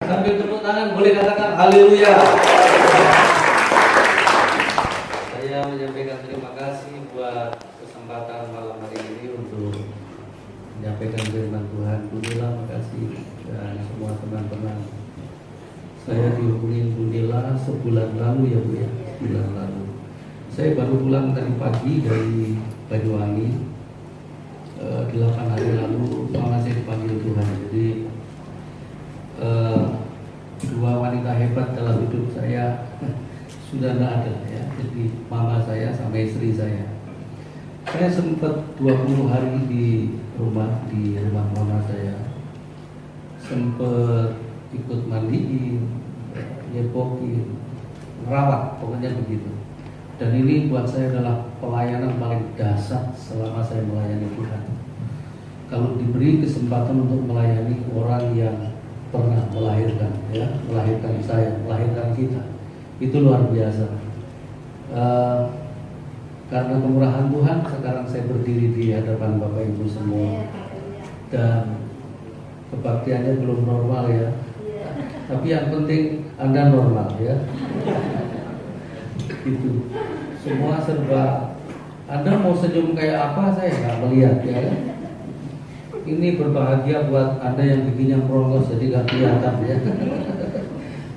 Sambil tepuk tangan boleh katakan haleluya. Saya menyampaikan terima kasih buat kesempatan malam hari ini untuk menyampaikan firman Tuhan. Bunila, makasih, dan semua teman-teman. Saya dihubungin Bunila sebulan lalu ya Bu ya, sebulan lalu. Saya baru pulang tadi pagi dari Banyuwangi. 8 hari lalu mama saya dipanggil Tuhan. Jadi dua wanita hebat dalam hidup saya sudah tidak ada ya. Jadi mama saya sama istri saya. Saya sempat 20 hari di rumah mama saya. Sempat ikut mandiin, nyepokin, merawat, pokoknya begitu. Dan ini buat saya adalah pelayanan paling dasar selama saya melayani Tuhan. Kalau diberi kesempatan untuk melayani orang yang pernah melahirkan, ya, melahirkan saya, melahirkan kita, itu luar biasa. Karena kemurahan Tuhan, sekarang saya berdiri di hadapan Bapak Ibu semua. Dan kebaktiannya belum normal ya. Tapi yang penting Anda normal ya. Itu semua serba. Anda mau senyum kayak apa saya nggak melihat ya. Ini berbahagia buat Anda yang bikinnya prongos jadi nggak kelihatan ya.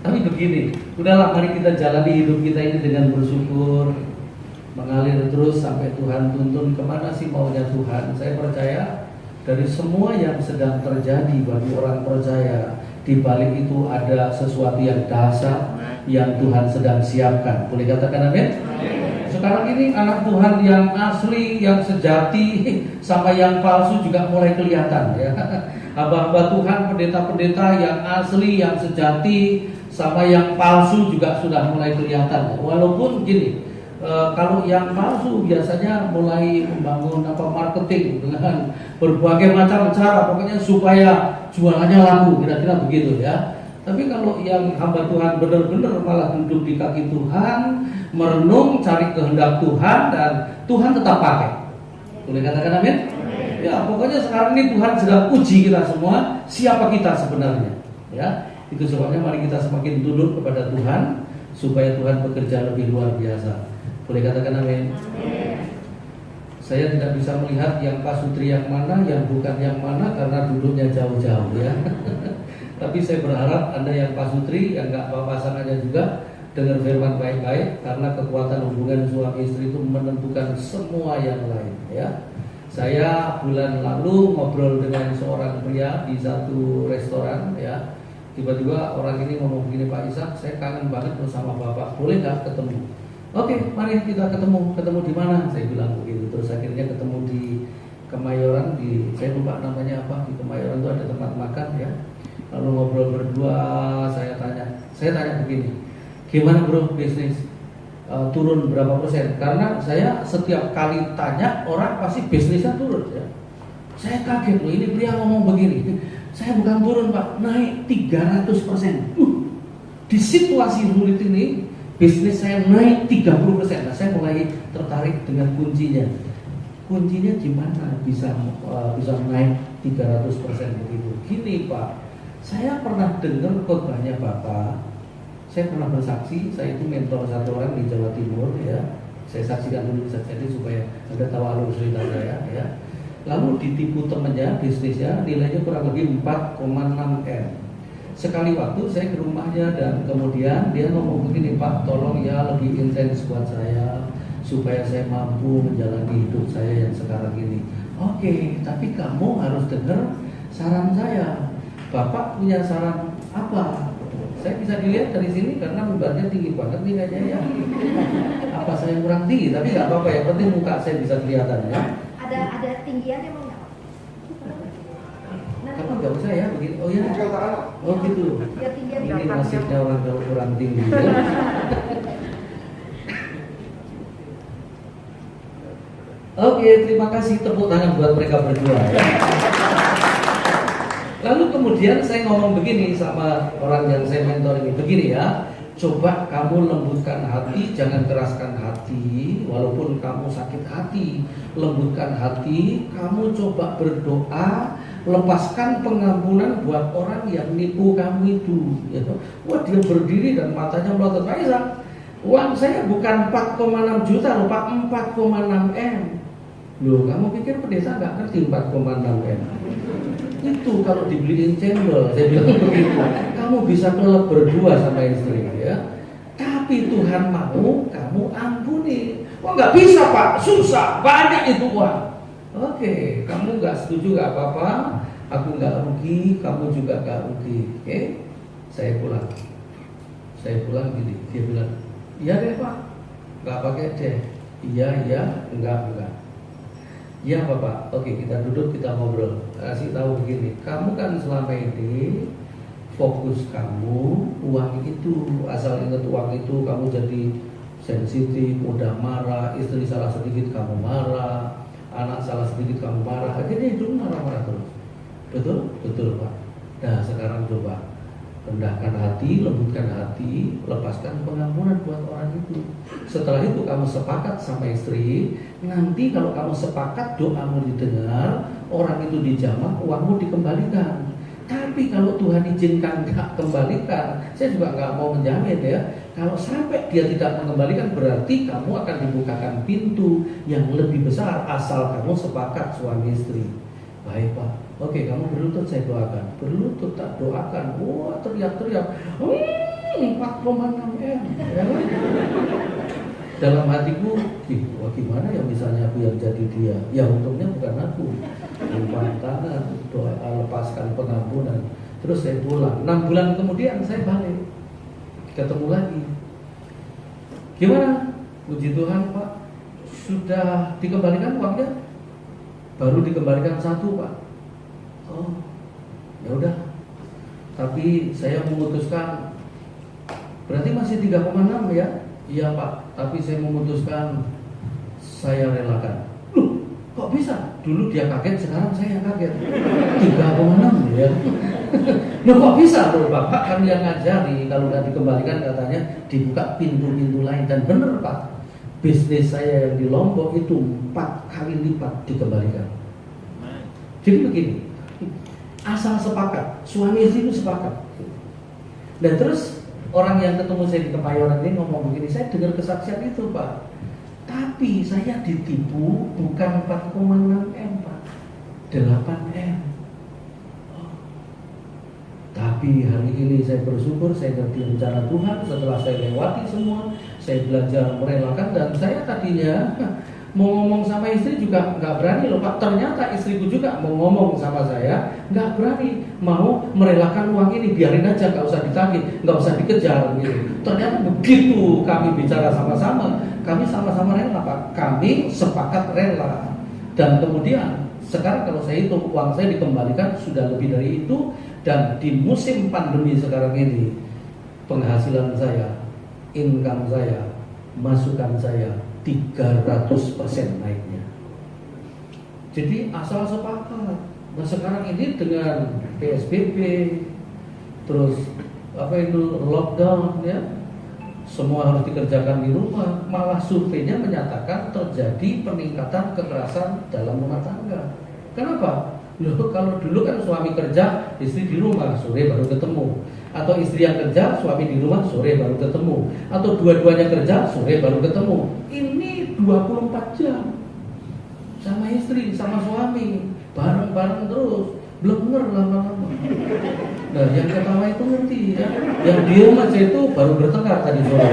Tapi begini, udahlah mari kita jalani hidup kita ini dengan bersyukur, mengalir terus sampai Tuhan tuntun kemana sih maunya Tuhan. Saya percaya dari semua yang sedang terjadi bagi orang percaya, di balik itu ada sesuatu yang dahsyat yang Tuhan sedang siapkan. Boleh katakan amin? Sekarang ini anak Tuhan yang asli, yang sejati, sama yang palsu juga mulai kelihatan ya. Hamba-hamba Tuhan, pendeta-pendeta yang asli, yang sejati, sama yang palsu juga sudah mulai kelihatan. Walaupun gini, kalau yang palsu biasanya mulai membangun marketing dengan berbagai macam cara, pokoknya supaya jualannya laku, kira-kira begitu ya. Tapi kalau yang hamba Tuhan benar-benar malah duduk di kaki Tuhan, merenung, cari kehendak Tuhan, dan Tuhan tetap pakai. Boleh katakan amin? Ya, pokoknya sekarang ini Tuhan sedang uji kita semua, siapa kita sebenarnya. Ya, itu sebabnya mari kita semakin tunduk kepada Tuhan, supaya Tuhan bekerja lebih luar biasa. Boleh katakan amin? Saya tidak bisa melihat yang pasutri yang mana, yang bukan yang mana, karena duduknya jauh-jauh ya. Tapi saya berharap Anda yang pasutri, yang nggak bawa pasangannya juga, dengar firman baik-baik, karena kekuatan hubungan suami istri itu menentukan semua yang lain ya. Saya bulan lalu ngobrol dengan seorang pria di satu restoran ya. Tiba-tiba orang ini ngomong begini, Pak Ishak, saya kangen banget bersama Bapak, boleh nggak ketemu? Oke, mari kita ketemu di mana? Saya bilang begitu. Terus akhirnya ketemu di Kemayoran, saya lupa namanya apa, di Kemayoran itu ada tempat makan ya. Lalu ngobrol berdua, saya tanya begini, gimana bro bisnis? Turun berapa persen? Karena saya setiap kali tanya orang pasti bisnisnya turun ya. Saya kaget loh, ini pria ngomong begini, saya bukan turun Pak, naik 300%. Di situasi sulit ini bisnis saya naik 30%. Nah, saya mulai tertarik dengan kuncinya. Kuncinya gimana bisa naik 300% begitu? Gini Pak, saya pernah dengar khotbahnya Bapak. Saya pernah bersaksi, saya itu mentor satu orang di Jawa Timur ya. Saya saksikan dulu jadi supaya Anda tahu alur cerita saya ya. Lalu ditipu temannya, bisnisnya nilainya kurang lebih 4,6 M. Sekali waktu saya ke rumahnya dan kemudian dia ngomong begini, Pak, tolong ya lebih intens buat saya supaya saya mampu menjalani hidup saya yang sekarang ini. Oke, tapi kamu harus dengar saran saya. Bapak punya saran apa? Saya bisa dilihat dari sini karena mimbarnya tinggi banget nih kayaknya ya. Apa saya kurang tinggi? Tapi nggak apa-apa, yang penting muka saya bisa kelihatan ya. Ada tinggian emang nggak? Tapi nggak usah ya begini. Oh ya. Oh gitu. Ini nasibnya orang kalau kurang tinggi. Ya. Oke, terima kasih, tepuk tangan buat mereka berdua ya. Lalu kemudian saya ngomong begini sama orang yang saya mentor ini, begini ya, coba kamu lembutkan hati, jangan keraskan hati, walaupun kamu sakit hati, lembutkan hati, kamu coba berdoa, lepaskan pengampunan buat orang yang nipu kamu itu. Gitu. Wah, dia berdiri dan matanya melotot. Pak Isa, uang saya bukan 4,6 juta loh Pak, 4,6 M. Loh, kamu pikir pedesa nggak ngerti 4,6 M? Itu kalau dibeliin cendol, saya bilang begitu. Kamu bisa kelep berdua sama istri, ya. Tapi Tuhan mau kamu ampuni. Wah, nggak bisa Pak, susah, banyak itu uang. Oke, kamu nggak setuju nggak apa-apa. Aku nggak rugi, kamu juga nggak rugi. Oke, saya pulang. Saya pulang gini, dia bilang, iya deh Pak, nggak pakai deh. Iya, enggak. Ya Bapak, oke kita duduk, kita ngobrol. Kasih tahu begini, kamu kan selama ini fokus kamu uang itu, asal ingat uang itu kamu jadi sensitif, mudah marah, istri salah sedikit kamu marah, anak salah sedikit kamu marah, akhirnya hidup marah-marah terus. Betul Pak. Nah sekarang coba rendahkan hati, lembutkan hati, lepaskan pengampunan buat orang itu. Setelah itu kamu sepakat sama istri, nanti kalau kamu sepakat doamu didengar, orang itu dijamah, uangmu dikembalikan. Tapi kalau Tuhan izinkan nggak kembalikan, saya juga nggak mau menjamin ya. Kalau sampai dia tidak mengembalikan, berarti kamu akan dibukakan pintu yang lebih besar asal kamu sepakat suami istri. Baik Pak, oke kamu berlutut saya doakan. Berlutut tak doakan, wah teriak-teriak 4,6 M ya. Dalam hatiku, wah gimana ya misalnya aku yang jadi dia. Ya untungnya bukan aku. Limpah tangan, doa, lepaskan pengampunan. Terus saya pulang, 6 bulan kemudian saya balik, ketemu lagi. Gimana? Puji Tuhan Pak, sudah dikembalikan uangnya? Baru dikembalikan 1 Pak. Oh, ya udah. Tapi saya memutuskan, berarti masih 3,6 ya? Iya Pak. Tapi saya memutuskan saya relakan. Loh, kok bisa? Dulu dia kaget, sekarang saya yang kaget. 3,6 ya. Loh kok bisa? Loh Bapak kan yang ngajari, kalau udah dikembalikan katanya dibuka pintu-pintu lain. Dan benar Pak, bisnis saya yang di Lombok itu 4 kali lipat dikembalikan. Jadi begini, asal sepakat, suami istri itu sepakat. Dan terus orang yang ketemu saya di Kemayoran ini ngomong begini, saya dengar kesaksian itu Pak. Tapi saya ditipu bukan 4,6 M Pak, 8 M. Tapi hari ini saya bersyukur, saya ngerti rencana Tuhan. Setelah saya lewati semua, saya belajar merelakan. Dan saya tadinya mau ngomong sama istri juga nggak berani loh Pak. Ternyata istriku juga mau ngomong sama saya, nggak berani, mau merelakan uang ini, biarin aja, nggak usah ditagih, nggak usah dikejar gitu. Ternyata begitu kami bicara sama-sama, kami sama-sama rela Pak. Kami sepakat rela. Dan kemudian sekarang kalau saya hitung uang saya dikembalikan sudah lebih dari itu. Dan di musim pandemi sekarang ini, penghasilan saya, income saya, masukan saya 300% naiknya. Jadi asal sepakat. Nah sekarang ini dengan PSBB, terus lockdown ya, semua harus dikerjakan di rumah. Malah surveinya menyatakan terjadi peningkatan kekerasan dalam rumah tangga. Kenapa? Loh, kalau dulu kan suami kerja, istri di rumah, sore baru ketemu. Atau istri yang kerja, suami di rumah, sore baru ketemu. Atau dua-duanya kerja, sore baru ketemu. Ini 24 jam sama istri, sama suami, bareng-bareng terus. Blenger lama-lama. Nah yang ketawa itu ngerti ya. Yang diem aja itu baru bertengkar tadi sore.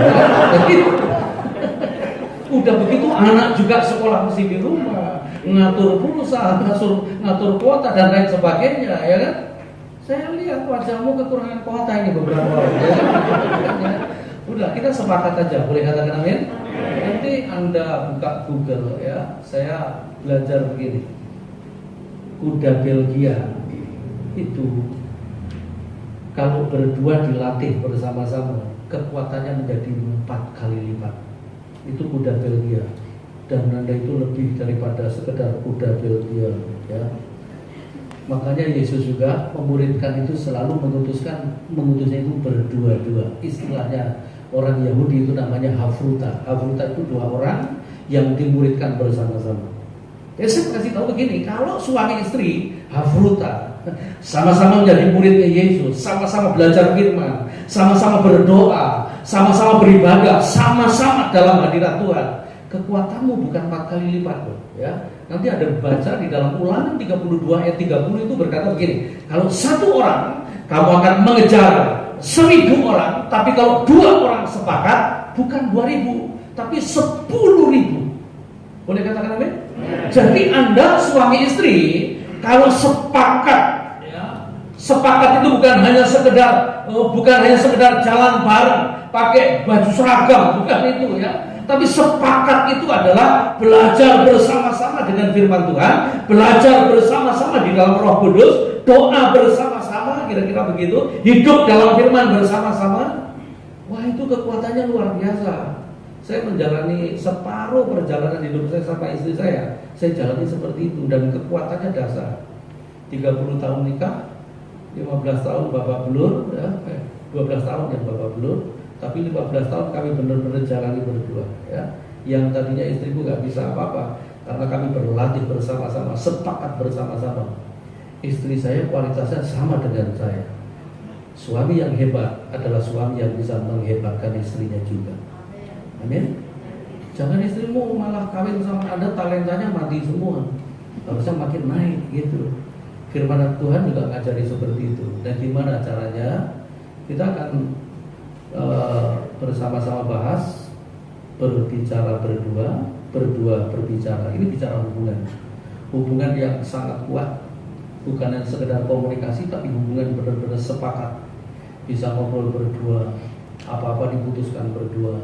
Udah begitu anak juga sekolah mesti di rumah, ngatur pulsa, ngatur kuota dan lain sebagainya, ya kan? Saya lihat wajahmu kekurangan kuota ini beberapa orang. Ya. Udah kita sepakat aja, boleh katakan amin? Nanti Anda buka Google ya. Saya belajar begini. Kuda Belgia itu kalau berdua dilatih bersama-sama, kekuatannya menjadi 4 kali lipat. Itu kuda Belgia, dan Anda itu lebih daripada sekedar kuda Belgia ya. Makanya Yesus juga memuridkan itu selalu mengutusnya itu berdua-dua. Istilahnya orang Yahudi itu namanya hafruta. Hafruta itu 2 orang yang dimuridkan bersama-sama. Ya saya kasih tahu begini, kalau suami istri hafruta, sama-sama menjadi muridnya Yesus, sama-sama belajar firman, sama-sama berdoa, sama-sama beribadah, sama-sama dalam hadirat Tuhan. Kekuatanmu bukan 4 kali lipat loh, ya. Nanti ada baca di dalam Ulangan 32 ayat 30 itu berkata begini, kalau 1 orang kamu akan mengejar 1000 orang, tapi kalau 2 orang sepakat bukan 2000 tapi 10.000. Boleh katakan amin? Jadi Anda suami istri kalau sepakat, ya, sepakat itu bukan hanya sekedar jalan bareng, pakai baju seragam, bukan itu ya. Tapi sepakat itu adalah belajar bersama-sama dengan firman Tuhan, belajar bersama-sama di dalam Roh Kudus, doa bersama-sama, kira-kira begitu, hidup dalam firman bersama-sama. Wah, itu kekuatannya luar biasa. Saya menjalani separuh perjalanan hidup saya sama istri saya jalani seperti itu, dan kekuatannya dasar. 30 tahun nikah, 15 tahun babak belur, ya, 12 tahun yang babak belur, tapi 15 tahun kami benar-benar jalani berdua, ya. Yang tadinya istriku nggak bisa apa-apa karena kami berlatih bersama-sama, sepakat bersama-sama. Istri saya kualitasnya sama dengan saya. Suami yang hebat adalah suami yang bisa menghebatkan istrinya juga. Amin. Jangan istrimu malah kawin sama Anda talentanya mati semua, harusnya makin naik gitu. Firman Tuhan juga ngajari seperti itu. Dan gimana caranya? Kita akan bersama-sama bahas, berbicara berdua berbicara. Ini bicara hubungan yang sangat kuat, bukan yang sekedar komunikasi, tapi hubungan benar-benar sepakat, bisa ngobrol berdua, apa-apa diputuskan berdua,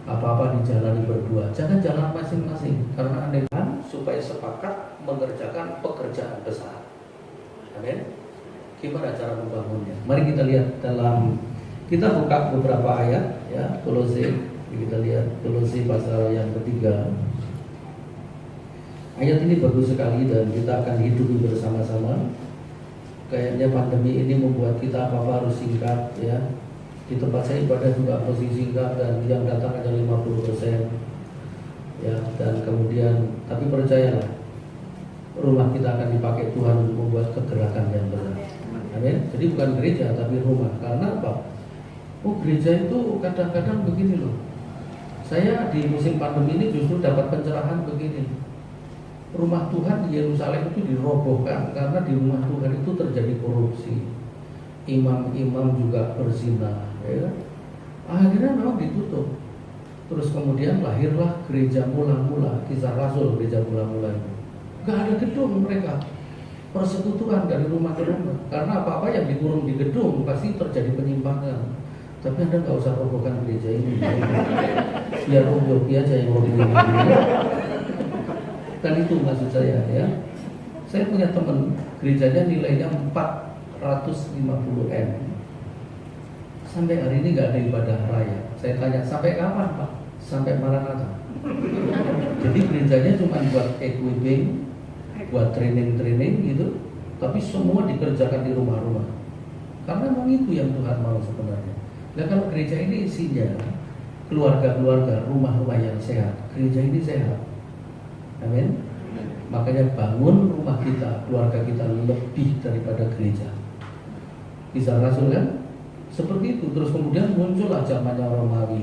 apa-apa dijalani berdua. Jangan jalan masing-masing, karena andai kan supaya sepakat mengerjakan pekerjaan besar. Amin. Gimana cara membangunnya? Mari kita lihat kita buka beberapa ayat, ya. Kolose, kita lihat Kolose pasal yang ketiga. Ayat ini bagus sekali dan kita akan hidupi bersama-sama. Kayaknya pandemi ini membuat kita apa-apa harus singkat, ya. Di tempat saya ibadah juga mesti singkat dan yang datang ada 50%, ya. Dan kemudian, tapi percayalah, rumah kita akan dipakai Tuhan untuk membuat kegerakan yang besar. Amin. Jadi bukan gereja tapi rumah. Karena apa? Gereja itu kadang-kadang begini loh. Saya di musim pandemi ini justru dapat pencerahan begini. Rumah Tuhan di Yerusalem itu dirobohkan karena di rumah Tuhan itu terjadi korupsi. Imam-imam juga berzina, ya. Akhirnya memang ditutup. Terus kemudian lahirlah gereja mula-mula, Kisah Rasul, gereja mula-mula itu. Gak ada gedung mereka, persekutuan dari rumah ke rumah. Karena apa-apa yang dikurung di gedung pasti terjadi penyimpangan. Tapi Anda nggak usah robohkan gereja ini, biar Om Yogi aja yang robohin. Kan itu maksud saya, ya. Saya punya teman, gerejanya nilainya 450 M. Sampai hari ini nggak ada ibadah raya. Saya tanya, sampai kapan Pak? Sampai Maranatha. Jadi gerejanya cuma buat equipping, buat training gitu, tapi semua dikerjakan di rumah-rumah. Karena memang itu yang Tuhan mau sebenarnya. Nah, kalau gereja ini isinya keluarga-keluarga, rumah-rumah yang sehat, gereja ini sehat. Amin. Makanya bangun rumah kita, keluarga kita lebih daripada gereja. Kisah Rasul kan seperti itu. Terus kemudian muncullah zamannya Romawi,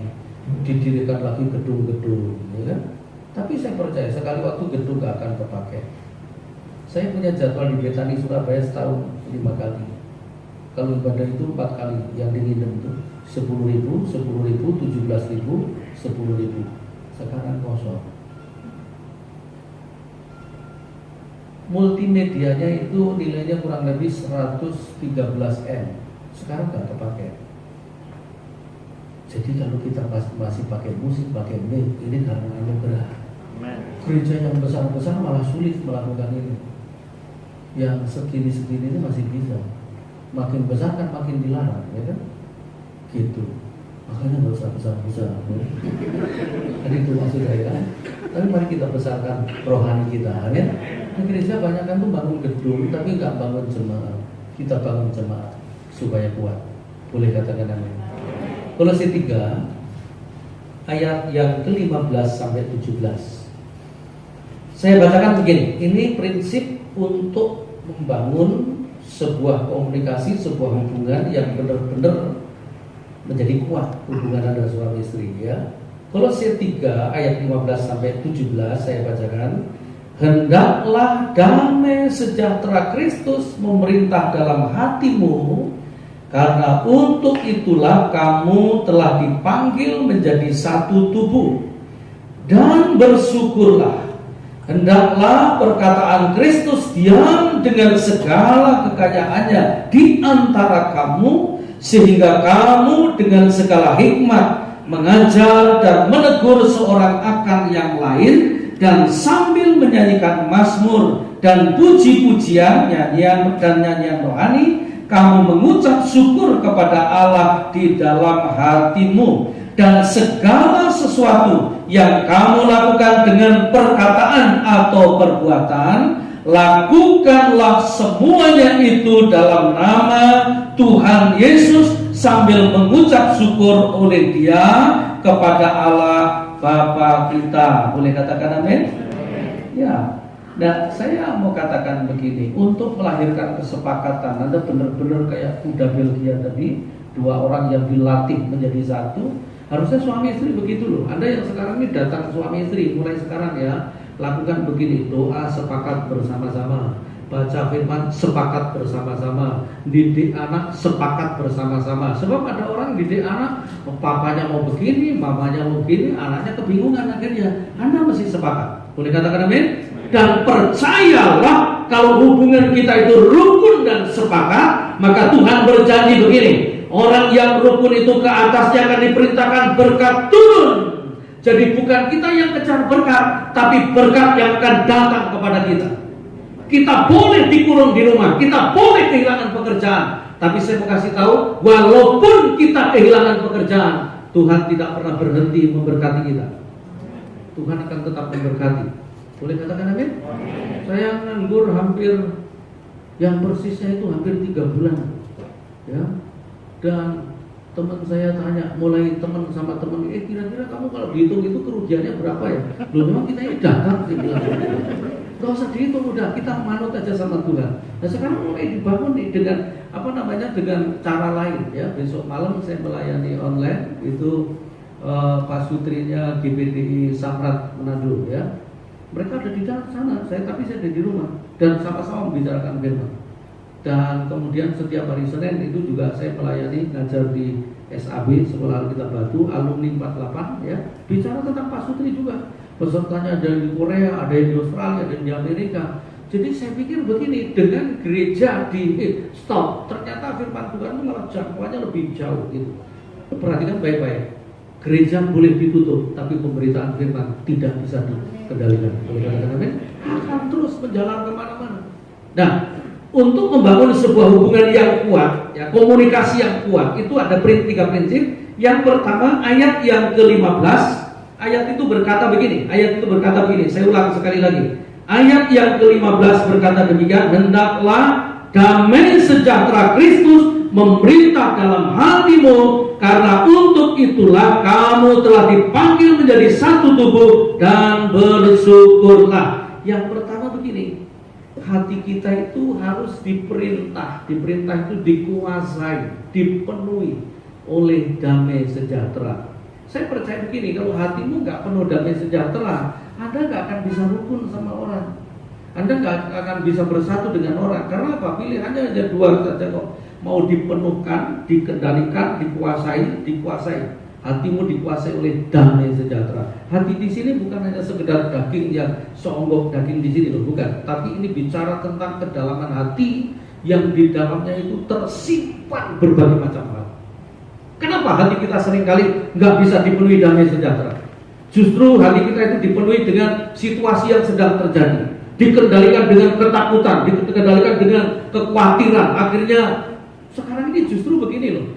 didirikan lagi gedung-gedung, ya kan? Tapi saya percaya sekali waktu gedung gak akan terpakai. Saya punya jadwal di Betani Surabaya setahun 5 kali. Kalau ibadah itu 4 kali, yang diminum itu 10.000, 10.000, 17.000, 10.000. Sekarang kosong. Multimedianya itu nilainya kurang lebih 113 M. Sekarang nggak terpakai. Jadi kalau kita masih pakai musik, pakai mic, ini karena anugerah. Gereja yang besar-besar malah sulit melakukan ini. Yang segini-segini ini masih bisa. Makin besar kan makin dilarang, ya kan? Gitu. Makanya nggak usah besar-besar. Jadi itu maksud saya. Tapi mari kita besarkan rohani kita, ya. Di gereja banyak kan tuh bangun gedung, tapi nggak bangun jemaat. Kita bangun jemaat supaya kuat. Boleh katakan amin. Kolose 3 ayat yang ke-15 sampai 17. Saya bacakan begini. Ini prinsip untuk membangun sebuah komunikasi, sebuah hubungan yang benar-benar menjadi kuat hubungan Anda suami istri ya. Kolose 3 ayat 15 sampai 17 saya bacakan. Hendaklah damai sejahtera Kristus memerintah dalam hatimu, karena untuk itulah kamu telah dipanggil menjadi satu tubuh. Dan bersyukurlah. Hendaklah perkataan Kristus diam dengan segala kekayaannya di antara kamu, sehingga kamu dengan segala hikmat mengajar dan menegur seorang akan yang lain, dan sambil menyanyikan mazmur dan puji-pujian, nyanyian rohani, kamu mengucap syukur kepada Allah di dalam hatimu. Dan segala sesuatu yang kamu lakukan dengan perkataan atau perbuatan, lakukanlah semuanya itu dalam nama Tuhan Yesus, sambil mengucap syukur oleh Dia kepada Allah Bapa kita. Boleh katakan amin? Ya. Nah, saya mau katakan begini, untuk melahirkan kesepakatan, Anda benar-benar kayak kuda Belgia tadi, dua orang yang dilatih menjadi satu. Harusnya suami istri begitu loh. Anda yang sekarang ini datang suami istri, mulai sekarang ya, lakukan begini, doa sepakat bersama-sama, baca firman sepakat bersama-sama, didik anak sepakat bersama-sama. Sebab ada orang didik anak, papanya mau begini, mamanya mau begini, anaknya kebingungan akhirnya. Anda mesti sepakat. Boleh katakan amin? Dan percayalah, kalau hubungan kita itu rukun dan sepakat, maka Tuhan berjanji begini, orang yang rukun itu ke atasnya akan diperintahkan berkat turun. Jadi bukan kita yang kejar berkat, tapi berkat yang akan datang kepada kita. Kita boleh dikurung di rumah, kita boleh kehilangan pekerjaan, tapi saya mau kasih tahu, walaupun kita kehilangan pekerjaan, Tuhan tidak pernah berhenti memberkati kita. Tuhan akan tetap memberkati. Boleh katakan amin? Saya nganggur hampir, yang persisnya itu hampir 3 bulan ya. Dan teman saya tanya, mulai teman sama teman, kira-kira kamu kalau dihitung itu kerugiannya berapa ya? Loh, memang kita ini dagang sih bilang. Gak usah dihitung, udah kita manut aja sama Tuhan. Nah sekarang mulai dibangun nih dengan dengan cara lain ya. Besok malam saya melayani online itu Pak Sutrinya GBDI Samrat Manado ya. Mereka ada di sana, tapi saya ada di rumah dan sama-sama membicarakan firman. Dan kemudian setiap hari Senin itu juga saya melayani ngajar di SAB Sekolah Alkitab Batu, alumni 48 ya. Bicara tentang Pak Sutri juga. Pesertanya ada di Korea, ada di Australia, ada di Amerika. Jadi saya pikir begini, dengan gereja di stop, ternyata firman Tuhan itu malah jangkauannya lebih jauh gitu. Perhatikan baik-baik. Gereja boleh ditutup, tapi pemberitaan firman tidak bisa dikendalikan. Boleh katakan amin? Akan terus menjalar kemana-mana. Nah, untuk membangun sebuah hubungan yang kuat, ya, komunikasi yang kuat, itu ada 3 prinsip. Yang pertama, ayat yang ke-15, ayat itu berkata begini, saya ulang sekali lagi. Ayat yang ke-15 berkata demikian, hendaklah damai sejahtera Kristus memerintah dalam hatimu, karena untuk itulah kamu telah dipanggil menjadi satu tubuh, dan bersyukurlah. Yang pertama begini, hati kita itu harus diperintah itu dikuasai, dipenuhi oleh damai sejahtera. Saya percaya begini, kalau hatimu nggak penuh damai sejahtera, Anda nggak akan bisa rukun sama orang, Anda nggak akan bisa bersatu dengan orang. Karena apa? Pilihannya ada 2 saja kok. Mau dipenuhkan, dikendalikan, dikuasai. Hatimu dikuasai oleh damai sejahtera. Hati di sini bukan hanya sekedar daging yang seonggok daging di sini loh, bukan. Tapi ini bicara tentang kedalaman hati yang di dalamnya itu tersimpan berbagai macam hal. Kenapa hati kita seringkali nggak bisa dipenuhi damai sejahtera? Justru hati kita itu dipenuhi dengan situasi yang sedang terjadi, dikendalikan dengan ketakutan, dikendalikan dengan kekhawatiran. Akhirnya sekarang ini justru begini loh.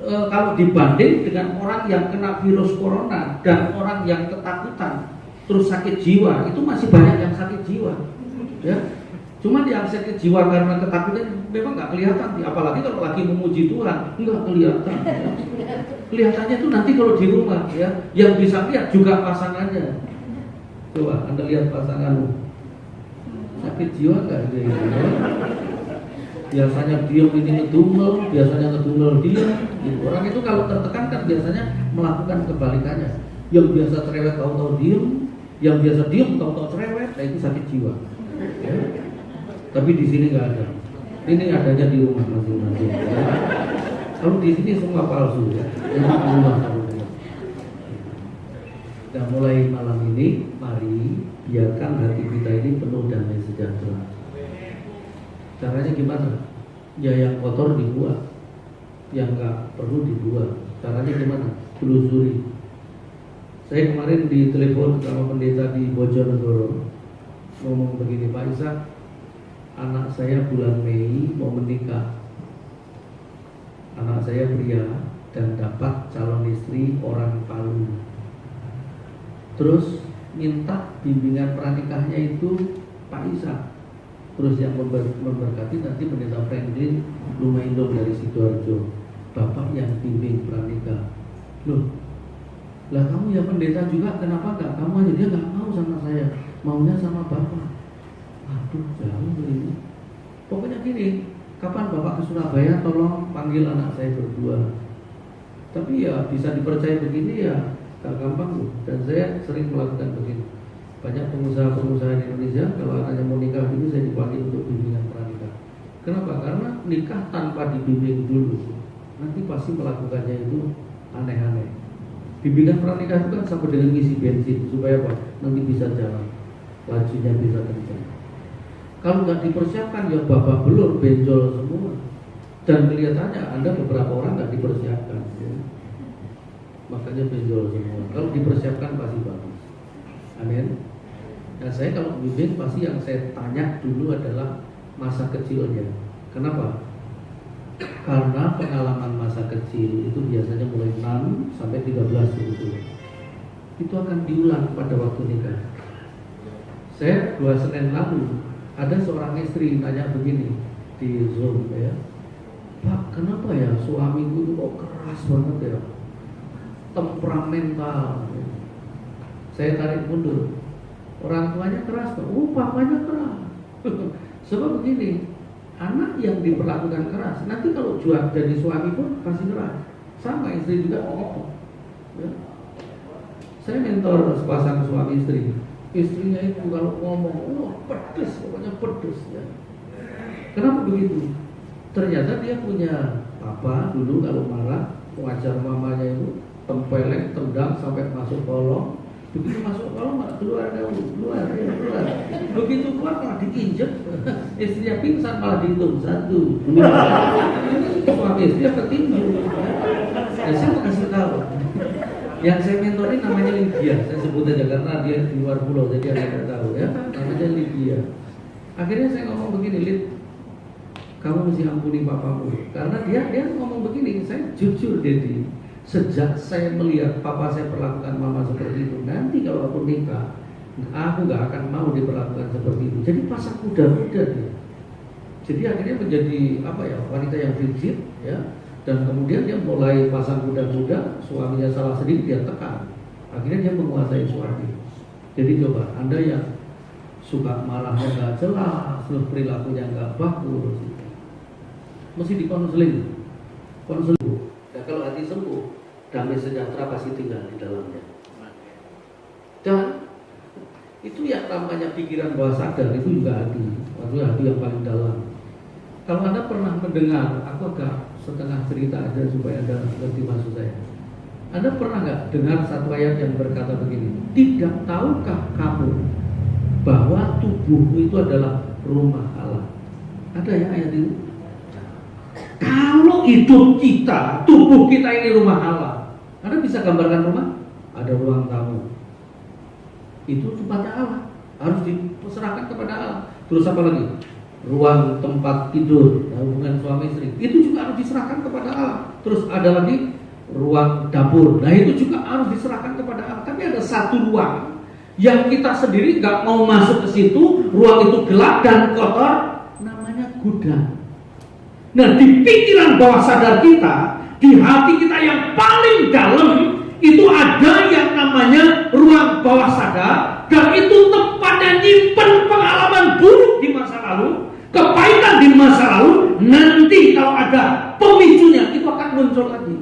Kalau dibanding dengan orang yang kena virus corona dan orang yang ketakutan terus sakit jiwa, itu masih banyak yang sakit jiwa ya. Cuman yang sakit jiwa karena ketakutan memang nggak kelihatan, apalagi kalau lagi memuji Tuhan nggak kelihatan ya. Kelihatannya itu nanti kalau di rumah ya, yang bisa lihat juga pasangannya. Coba Anda lihat pasanganmu, sakit jiwa nggak dia ya? biasanya diem ini ngedumel, biasanya ngedumel diem. Gitu. Orang itu kalau tertekan kan biasanya melakukan kebalikannya. Yang biasa cerewet tahu-tahu diem, yang biasa diem tahu-tahu cerewet, nah itu sakit jiwa. Ya. Tapi di sini nggak ada. Ini adanya di rumah masing-masing. Ya. Kalau di sini semua palsu ya. Ini rumah kamu. Dan mulai malam ini, mari biarkan hati kita ini penuh damai sejahtera. Caranya gimana? Ya yang kotor dibuang, yang nggak perlu dibuang. Caranya gimana? Telusuri. Saya kemarin ditelepon sama pendeta di Bojonegoro, ngomong begini, Pak Ishak, anak saya bulan Mei mau menikah. Anak saya pria dan dapat calon istri orang Palu. Terus minta bimbingan pernikahnya itu Pak Ishak. Terus yang memberkati nanti pendeta Franklin Lumaindo dari Sidoarjo, bapak yang bimbing pranikah. Loh, lah kamu ya pendeta juga, kenapa enggak kamu aja? Dia nggak mau sama saya, maunya sama bapak. Aduh, jauh ini. Pokoknya gini, kapan bapak ke Surabaya tolong panggil anak saya berdua. Tapi ya bisa dipercaya begini ya gak gampang loh. Dan saya sering melakukan begini. Banyak pengusaha-pengusaha di Indonesia kalau anaknya mau nikah dulu saya dipanggil untuk bimbingan pranikah. Kenapa? Karena nikah tanpa dibimbing dulu nanti pasti melakukannya itu aneh-aneh. Bimbingan pranikah itu kan sama dengan ngisi bensin supaya apa? Nanti bisa jalan, lajunya bisa kencang. Kalau nggak dipersiapkan ya babak belur, benjol semua. Dan kelihatannya Anda beberapa orang nggak dipersiapkan, ya. Makanya benjol semua. Kalau dipersiapkan pasti bagus. Amin. Nah saya kalau bimbing pasti yang saya tanya dulu adalah masa kecilnya. Kenapa? Karena pengalaman masa kecil itu biasanya mulai 6 sampai 13 gitu. Itu akan diulang pada waktu nikah. Saya 2 Senin lalu ada seorang istri nanya begini di Zoom ya, Pak, kenapa ya suamiku itu kok keras banget ya, temperamental. Saya tarik mundur. Orang tuanya keras, oh papanya keras. Sebab begini, anak yang diperlakukan keras, nanti kalau jual jadi suami pun pasti keras. Sama istri juga begitu. Ya. Saya mentor sepasang suami istri. Istrinya itu kalau ngomong, pedes, pokoknya pedes. Ya. Kenapa begitu? Ternyata dia punya papa dulu kalau marah, wajar mamanya itu tempeleng, tendang sampai masuk kolong. Begitu masuk kolong malah keluar keluar. Begitu keluar malah diinjek. Istrinya pingsan malah dihitung 1, 2. Suami istrinya ketinju. Ya, saya mau kasih tahu. Yang saya mentorin namanya Lydia. Saya sebut aja karena dia di luar pulau jadi Anda tidak tahu ya. Namanya Lydia. Akhirnya saya ngomong begini, Lid, kamu mesti ampuni papamu. Karena dia ngomong begini, saya jujur Dedi. Sejak saya melihat papa saya perlakukan mama seperti itu, nanti kalau aku nikah, aku gak akan mau diperlakukan seperti itu. Jadi pasang muda-muda dia. Jadi akhirnya menjadi wanita yang rigid ya. Dan kemudian dia mulai pasang muda-muda, suaminya salah sedikit dia tekan. Akhirnya dia menguasai suami. Jadi coba Anda yang suka marahnya gak jelas, terus perilakunya gak bagus, mesti dikonseling. Dan kalau hati sembuh, damai sejahtera pasti tinggal di dalamnya. Dan itu yang namanya pikiran bawah sadar itu juga hati. Maksudnya hati yang paling dalam. Kalau Anda pernah mendengar, aku agak setengah cerita aja supaya Anda ngerti maksud saya. Anda pernah nggak dengar satu ayat yang berkata begini? Tidak tahukah kamu bahwa tubuhmu itu adalah rumah Allah? Ada ya ayat itu? Kalau hidup kita, tubuh kita ini rumah Allah, Anda bisa gambarkan rumah? Ada ruang tamu. Itu tempatnya Allah, harus diserahkan kepada Allah. Terus apa lagi? Ruang tempat tidur, hubungan suami istri, itu juga harus diserahkan kepada Allah. Terus ada lagi ruang dapur, nah itu juga harus diserahkan kepada Allah. Tapi ada satu ruang yang kita sendiri nggak mau masuk ke situ, ruang itu gelap dan kotor, namanya gudang. Nah di pikiran bawah sadar kita, di hati kita yang paling dalam, itu ada yang namanya ruang bawah sadar. Dan itu tempatnya nyimpen pengalaman buruk di masa lalu, kepahitan di masa lalu, muncul lagi.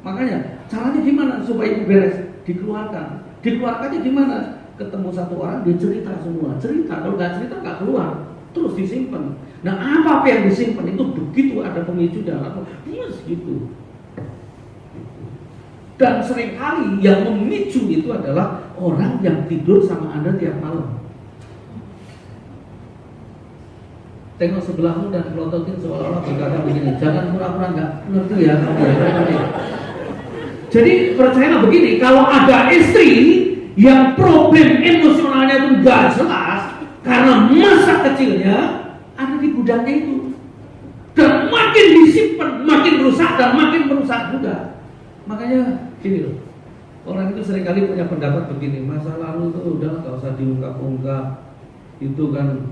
Makanya caranya gimana supaya itu beres? Dikeluarkannya gimana? Ketemu satu orang, dia cerita semua. Kalau nggak cerita nggak keluar, terus disimpan. Nah, apa yang disimpan itu begitu ada pemicu dan terus gitu. Dan seringkali yang memicu itu adalah orang yang tidur sama Anda tiap malam. Tengok sebelahmu dan pelototin seolah-olah berkata begini, jangan pura-pura nggak ngerti ya kamu ya. Jadi percayalah begini, kalau ada istri yang problem emosionalnya itu nggak jelas karena masa kecilnya ada di gudangnya itu, dan makin disimpan makin rusak dan makin merusak juga. Makanya gini loh, orang itu seringkali punya pendapat begini, masa lalu itu udah nggak usah diungkap-ungkap, itu kan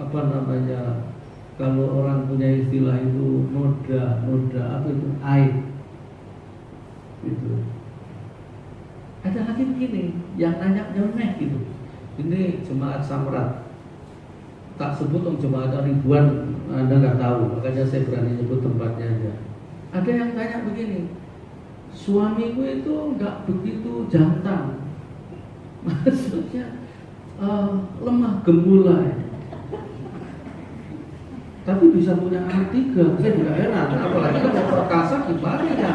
apa namanya, kalau orang punya istilah itu noda apa itu aib gitu. Ada lagi begini yang nanya nyeleneh gitu, ini jemaat Samrat, tak sebut jemaat ribuan Anda nggak tahu, makanya saya berani nyebut tempatnya aja. Ada yang tanya begini, suamiku itu nggak begitu jantan, maksudnya lemah gemulai, tapi bisa punya anak 3. Saya juga heran, apalagi kalau perkasa gimana ya,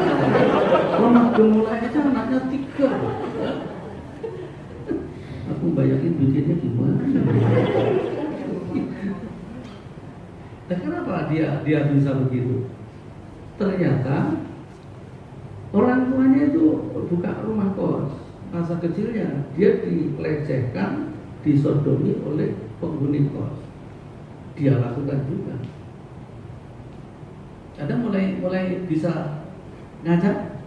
lemah gemulai aja anaknya 3. Aku bayangin bikinnya gimana. Dan kenapa dia bisa begitu? Ternyata orang tuanya itu buka rumah kos. Masa kecilnya dia dilecehkan, disodomi oleh penghuni kos. Dia lakukan juga. Ada mulai bisa ngajak.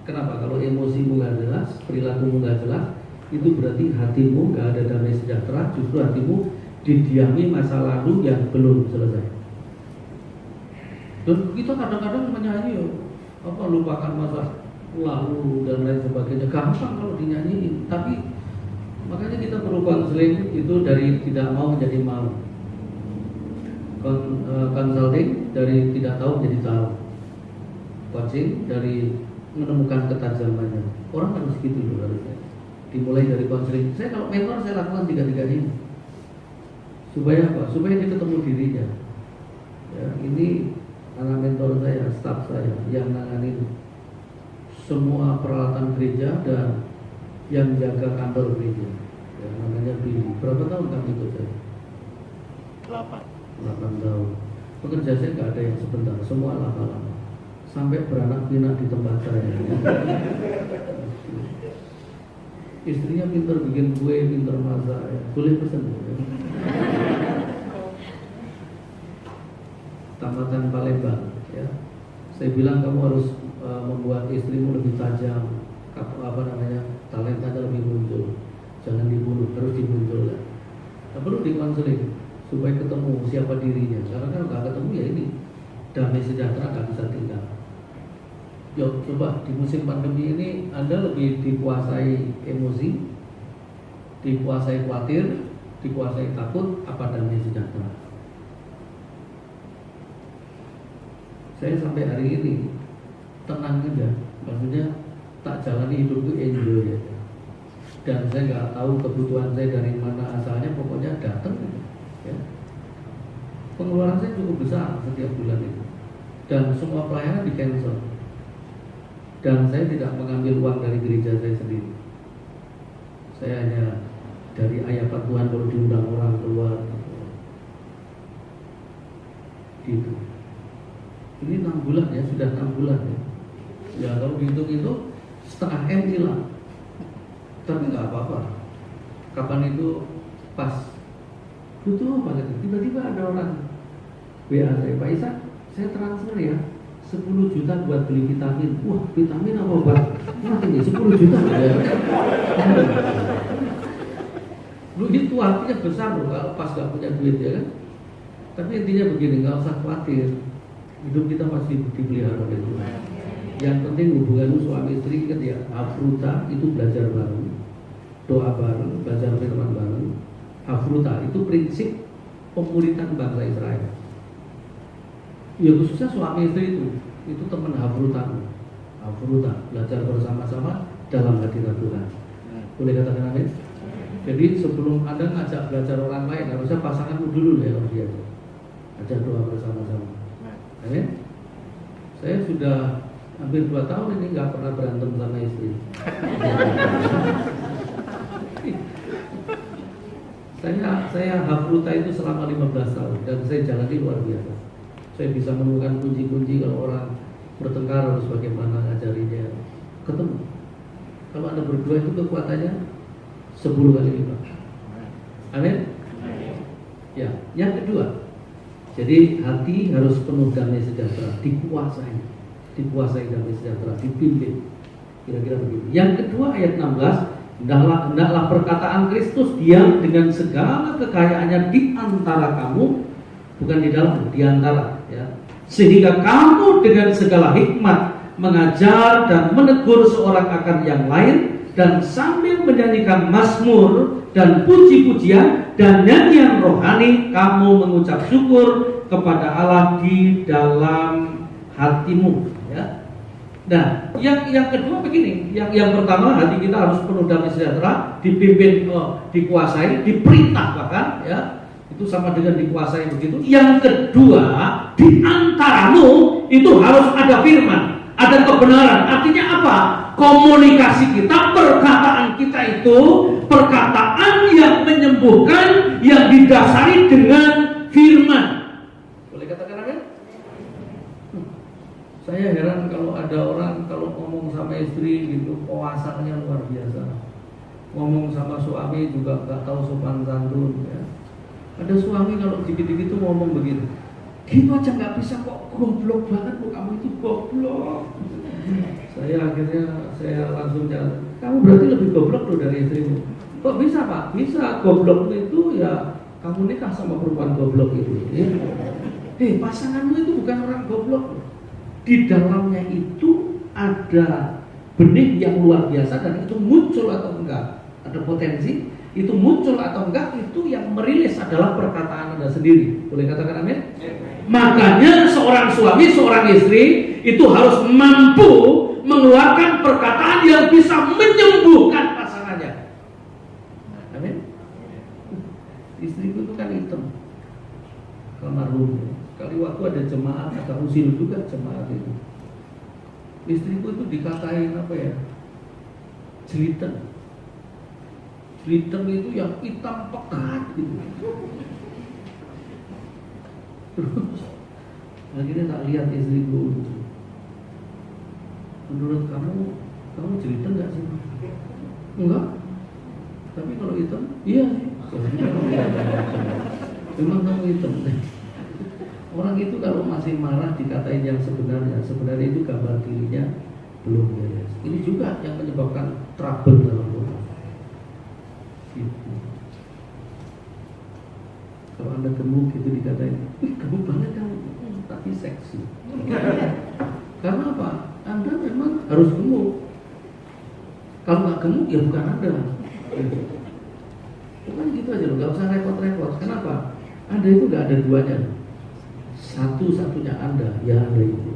Kenapa? Kalau emosimu nggak jelas, perilakumu nggak jelas, itu berarti hatimu nggak ada damai sejahtera. Justru hatimu didiami masa lalu yang belum selesai. Dan kita kadang-kadang menyanyi, lupakan masa lalu dan lain sebagainya. Gampang kalau dinyanyiin, tapi makanya kita perlu konseling itu dari tidak mau menjadi mau. Consulting dari tidak tahu menjadi tahu. Coaching dari menemukan ketajamannya. Orang harus gitu loh harusnya. Dimulai dari konseling. Saya kalau mentor saya lakukan 3-3 ini. Supaya apa? Supaya dia ketemu dirinya. Ya, ini anak mentor saya, staf saya yang nanganin semua peralatan gereja dan yang jaga kantor gereja. Ya, namanya Billy. Berapa tahun kamu ikut saya? 8 tahun. Pekerja saya nggak ada yang sebentar, semua lama-lama. Sampai beranak pinak di tempat saya. Istrinya pintar bikin kue, pintar masak. Ya. Boleh pesan. Ya. Tamatan Palembang. Ya. Saya bilang kamu harus membuat istrimu lebih tajam, talentanya lebih muncul. Jangan dibunuh, terus dimunculkan. Tak perlu dikonseling supaya ketemu siapa dirinya. Karena kalau nggak ketemu ya ini damai sejahtera nggak bisa tinggal. Yuk coba di musim pandemi ini Anda lebih dikuasai emosi, dikuasai khawatir, dikuasai takut, apa damai sejahtera? Saya sampai hari ini tenang aja, maksudnya tak jalani hidup itu enjoy aja. Dan saya nggak tahu kebutuhan saya dari mana asalnya, pokoknya datang aja. Ya. Pengeluaran saya cukup besar setiap bulan itu, dan semua pelayanan di cancel. Dan saya tidak mengambil uang dari gereja saya sendiri. Saya hanya dari ayat Tuhan kalau diundang orang keluar gitu. Ini 6 bulan ya, sudah 6 bulan ya. Ya kalau dihitung itu setengah M hilang. Tapi nggak apa-apa. Kapan itu pas butuh banget. Tiba-tiba ada orang WA saya, Pak Isa, saya transfer ya 10 juta buat beli vitamin. Wah, vitamin apa obat? Wah, ini 10 juta ya. Lu itu artinya besar loh kalau pas gak punya duit ya kan. Tapi intinya begini, nggak usah khawatir. Hidup kita masih dipelihara oleh Tuhan. Yang penting hubunganmu suami istri kan ya, Hafruta itu belajar bareng, doa bareng, belajar firman bareng. Hafruta itu prinsip pemuritan bangsa Israel. Ya khususnya suami istri itu itu teman hafrutan, belajar bersama-sama dalam hadirat Tuhan. Boleh katakan amin? Jadi sebelum Anda ngajak belajar orang lain, harusnya pasanganmu dulu ya kalau dia ajak doa bersama-sama. Amin? Saya sudah hampir 2 tahun ini nggak pernah berantem sama istri. Saya hafruta itu selama 15 tahun dan saya jalani luar biasa. Saya bisa menemukan kunci-kunci kalau orang bertengkar harus bagaimana ngajarinya. Ketemu. Kalau Anda berdua itu kekuatannya 10 kali lipat. Amin. Ya, yang kedua. Jadi hati harus penuh damai sejahtera, dikuasai damai sejahtera, dipimpin. Kira-kira begitu. Yang kedua ayat 16. Hendaklah perkataan Kristus diam dengan segala kekayaannya di antara kamu, bukan di dalam, di antara, ya. Sehingga kamu dengan segala hikmat mengajar dan menegur seorang akan yang lain, dan sambil menyanyikan mazmur dan puji-pujian dan nyanyian rohani kamu mengucap syukur kepada Allah di dalam hatimu, ya. Nah, yang kedua begini, yang pertama hati kita harus penuh damai sejahtera, dipimpin, dikuasai, diperintah bahkan, ya, itu sama dengan dikuasai begitu. Yang kedua, di antaramu itu harus ada firman, ada kebenaran. Artinya apa? Komunikasi kita, perkataan kita itu perkataan yang menyembuhkan, yang didasari dengan firman. Boleh katakan amin? Saya heran kalau ada orang kalau ngomong sama istri gitu, puasanya luar biasa. Ngomong sama suami juga nggak tahu sopan santun. Ya. Ada suami kalau dikit-dikit tuh ngomong begini, gitu aja nggak bisa kok, goblok banget kok, kamu itu goblok. Saya langsung jalan, kamu berarti lebih goblok loh dari istrimu. Kok bisa Pak? Bisa, goblok itu ya kamu nikah sama perempuan goblok itu. Ya. Pasanganmu itu bukan orang goblok loh. Di dalamnya itu ada benih yang luar biasa dan itu muncul atau enggak, ada potensi, itu muncul atau enggak, itu yang merilis adalah perkataan Anda sendiri. Boleh katakan amin? Makanya seorang suami, seorang istri itu harus mampu mengeluarkan perkataan yang bisa menyembuhkan pasangannya. Amin? Istriku itu kan hitam, almarhum. Sekali waktu ada jemaat, ada usil juga jemaat itu. Istriku itu dikatain apa ya? Jeliten. Jeliten itu yang hitam pekat gitu. Terus akhirnya tak lihat istriku itu. Menurut kamu jeliten nggak sih? Enggak. Tapi kalau hitam, iya sih. Memang kamu hitam. Orang itu kalau masih marah dikatain yang sebenarnya itu gambar dirinya belum beres. Ini juga yang menyebabkan trouble dalam rumah. Gitu. Kalau Anda gemuk itu dikatain, gemuk banget kamu, tapi seksi. Karena apa? Anda memang harus gemuk. Kalau nggak gemuk ya bukan Anda. Bukan gitu aja loh, nggak usah repot-repot. Kenapa? Anda itu nggak ada duanya. Satu-satunya Anda, ya Anda itu.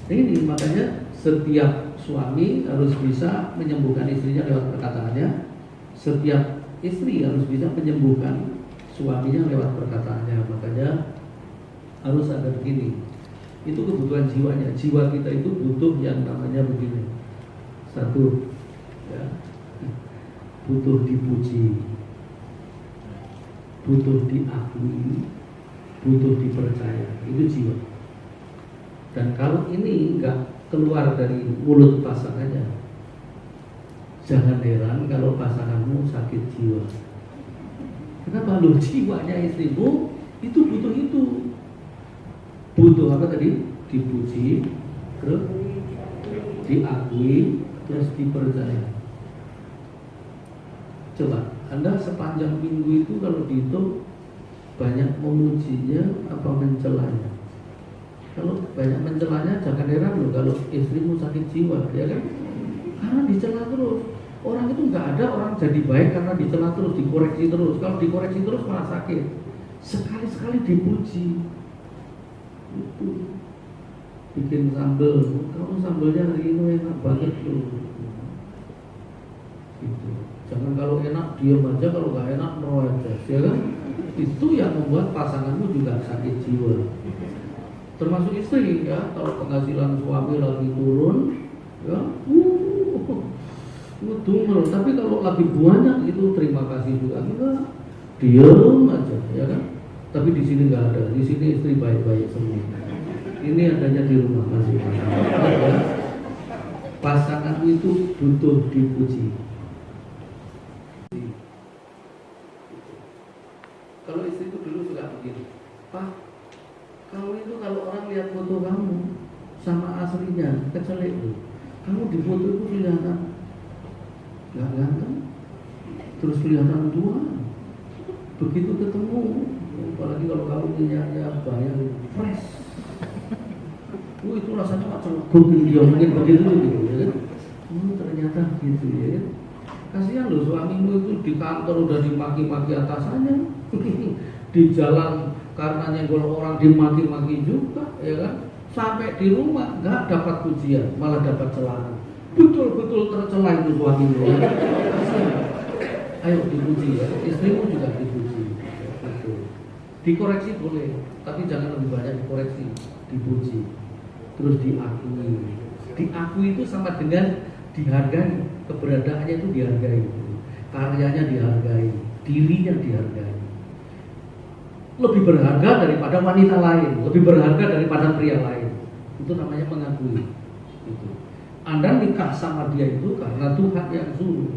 Ini makanya setiap suami harus bisa menyembuhkan istrinya lewat perkataannya. Setiap istri harus bisa menyembuhkan suaminya lewat perkataannya. Makanya harus ada begini. Itu kebutuhan jiwanya. Jiwa kita itu butuh yang namanya begini. Satu, ya, butuh dipuji, butuh diakui, butuh dipercaya. Itu jiwa. Dan kalau ini enggak keluar dari mulut pasangannya, jangan heran kalau pasanganmu sakit jiwa. Kenapa? Loh, jiwanya istrimu itu butuh itu. Butuh apa tadi? Dipuji, terus diakui, terus dipercaya. Coba, Anda sepanjang minggu itu kalau dihitung banyak memujinya apa mencelanya? Kalau banyak mencelanya jangan heran loh kalau istrimu sakit jiwa, ya kan? Karena dicela terus. Orang itu nggak ada orang jadi baik karena dicela terus, dikoreksi terus. Kalau dikoreksi terus malah sakit. Sekali-sekali dipuji. Itu. bikin sambal, kamu sambalnya hari ini enak banget loh. Gitu. Jangan kalau enak diam aja, kalau nggak enak merocos, ya kan? Itu yang membuat pasanganmu juga sakit jiwa. Termasuk istri ya, kalau penghasilan suami lagi turun, ya, tunggu. Tapi kalau lagi banyak itu terima kasih juga, enggak, diam aja, ya kan? Tapi di sini nggak ada, di sini istri baik-baik semua. Ini adanya di rumah masing-masing. Ya. Pasangan itu butuh dipuji. Kalau istri itu dulu suka begini, Pak, kalau orang lihat foto kamu sama aslinya kecelek tuh, kamu di foto itu kelihatan nggak ganteng, terus kelihatan tua. Begitu ketemu, apalagi kalau kamu punya banyak fresh, itu rasanya macam gokil dia mungkin begitu gitu, ya kan? Ternyata gitu ya kan? Kasihan loh suamimu itu di kantor udah dimaki-maki atasannya, di jalan karena nyenggol orang dimaki-maki juga, ya kan? Sampai di rumah nggak dapat pujian, malah dapat celaan. Betul-betul tercela itu suamimu. Ya? Ayo dipuji ya, istrimu juga dipuji. Betul. Dikoreksi boleh, tapi jangan lebih banyak dikoreksi, dipuji, terus diakui. Diakui itu sama dengan dihargai, keberadaannya itu dihargai, karyanya dihargai, dirinya dihargai. Lebih berharga daripada wanita lain, lebih berharga daripada pria lain. Itu namanya mengakui. Itu. Anda nikah sama dia itu karena Tuhan yang suruh.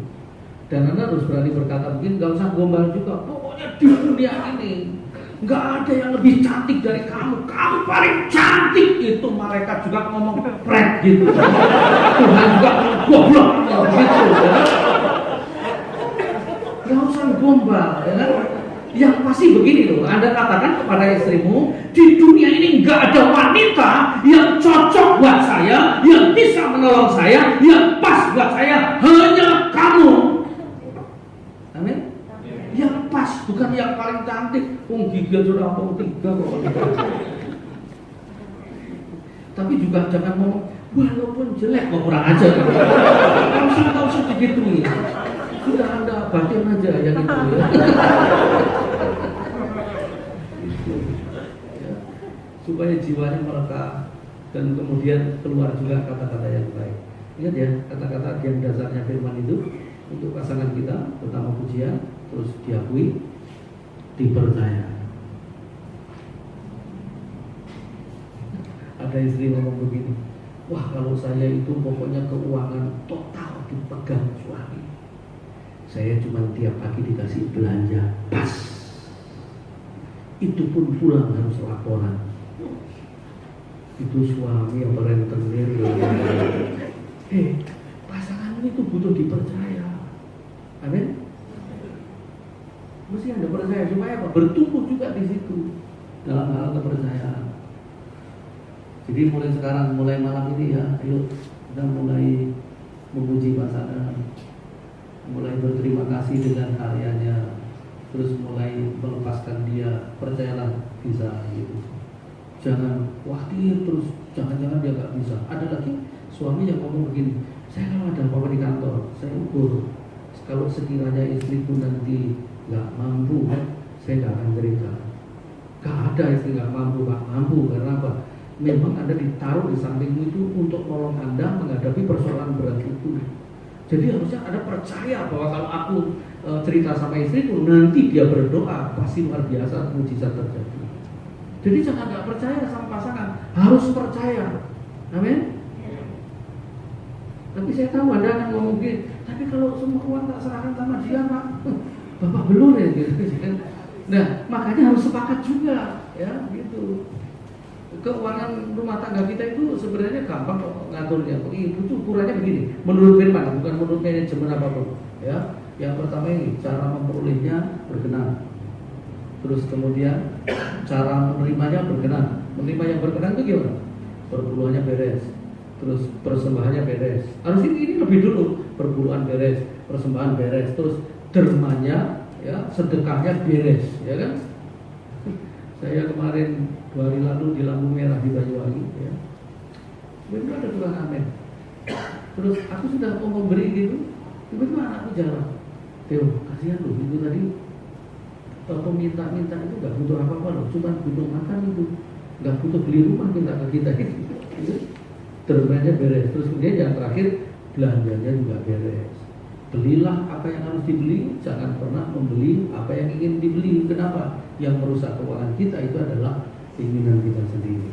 Dan Anda harus berani berkata begini, gak usah gombal juga. Pokoknya di dunia ini gak ada yang lebih cantik dari kamu. Kamu paling cantik. Itu malaikat juga ngomong pret gitu. Tuhan juga ngomong goblok gitu. Ya. Gak usah gombal, ya kan? Yang pasti begini loh, Anda katakan kepada istrimu, di dunia ini nggak ada wanita yang cocok buat saya, yang bisa menolong saya, yang pas buat saya, hanya kamu. Amin. Yang pas, bukan yang paling cantik. Gigi aja udah apa tiga kok. Tapi juga jangan ngomong, walaupun jelek kok kurang aja. Kalau usah digituin. Sudah Anda batin aja yang itu ya. Supaya jiwanya melekat dan kemudian keluar juga kata-kata yang baik. Ingat ya, kata-kata yang dasarnya firman itu untuk pasangan kita, pertama pujian, terus diakui, dipercaya. Ada istri ngomong begini, wah kalau saya itu pokoknya keuangan total dipegang suami. Saya cuma tiap pagi dikasih belanja pas. Itu pun pulang harus laporan. Itu suami yang berentenir. Pasangan itu butuh dipercaya. Amin. Mesti Anda percaya supaya apa? Bertumbuh juga di situ dalam hal kepercayaan. Jadi mulai sekarang, mulai malam ini ya, ayo kita mulai memuji pasangan, mulai berterima kasih dengan karyanya, terus mulai melepaskan dia. Percayalah bisa gitu. Jangan khawatir terus, jangan-jangan dia nggak bisa. Ada lagi suami yang ngomong begini, saya kalau ada apa-apa di kantor, saya ukur. Kalau sekiranya istriku nanti nggak mampu, saya nggak akan cerita. Gak ada istri nggak mampu, Pak. Mampu karena apa? Memang Anda ditaruh di sampingmu itu untuk nolong Anda menghadapi persoalan berat itu. Jadi harusnya Anda percaya bahwa kalau aku cerita sama istriku, nanti dia berdoa, pasti luar biasa mujizat terjadi. Jadi jangan nggak percaya sama pasangan, harus percaya. Amin. Tapi saya tahu Anda akan ngomong gini, tapi kalau semua uang tak serahkan sama dia, Pak, Bapak belum ya gitu. Nah, makanya harus sepakat juga, ya gitu. Keuangan rumah tangga kita itu sebenarnya gampang kok ngaturnya. Itu tuh ukurannya begini, menurut firman, bukan menurut manajemen apapun. Ya, yang pertama ini cara memperolehnya berkenan. Terus kemudian cara menerimanya berkenan. Menerima yang berkenan itu gimana? Perpuluhannya beres, terus persembahannya beres. Harus ini lebih dulu, perpuluhan beres, persembahan beres, terus dermanya, ya sedekahnya beres, ya kan? Saya kemarin 2 hari lalu di lampu merah di Banyuwangi, ya. tiba-tiba ada tukang amen. Terus aku sudah mau memberi gitu, tiba-tiba anakku jawab, Teo, kasihan loh, itu tadi peminta-minta itu gak butuh apa-apa loh, cuma butuh makan itu, gak butuh beli rumah minta ke kita gitu. Terbanyak beres. Terus kemudian yang terakhir, belanjanya juga beres. Belilah apa yang harus dibeli, jangan pernah membeli apa yang ingin dibeli. Kenapa? Yang merusak keuangan kita itu adalah keinginan kita sendiri.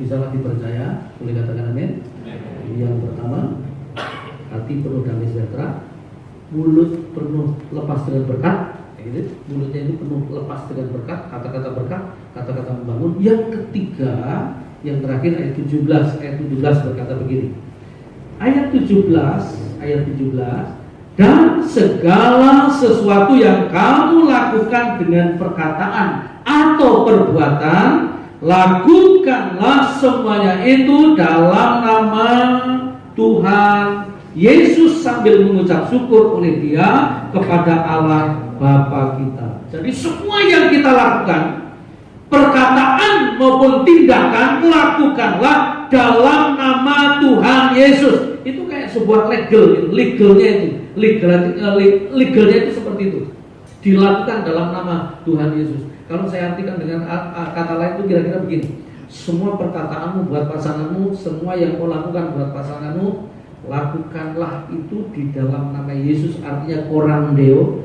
Bisalah dipercaya, boleh katakan amin. Yang pertama, hati penuh damai sejahtera, mulut penuh lepas dengan berkat. Mulutnya itu penuh lepas dengan berkat, kata-kata berkat, kata-kata membangun. Yang ketiga, yang terakhir ayat 17 berkata begini. Ayat 17, dan segala sesuatu yang kamu lakukan dengan perkataan atau perbuatan, lakukanlah semuanya itu dalam nama Tuhan Yesus sambil mengucap syukur oleh Dia kepada Allah Bapa kita. Jadi semua yang kita lakukan, perkataan maupun tindakan, lakukanlah dalam nama Tuhan Yesus. Itu kayak sebuah legalnya itu seperti itu. Dilakukan dalam nama Tuhan Yesus. Kalau saya artikan dengan kata lain itu kira-kira begini. Semua perkataanmu buat pasanganmu, semua yang kau lakukan buat pasanganmu, lakukanlah itu di dalam nama Yesus. Artinya korandeo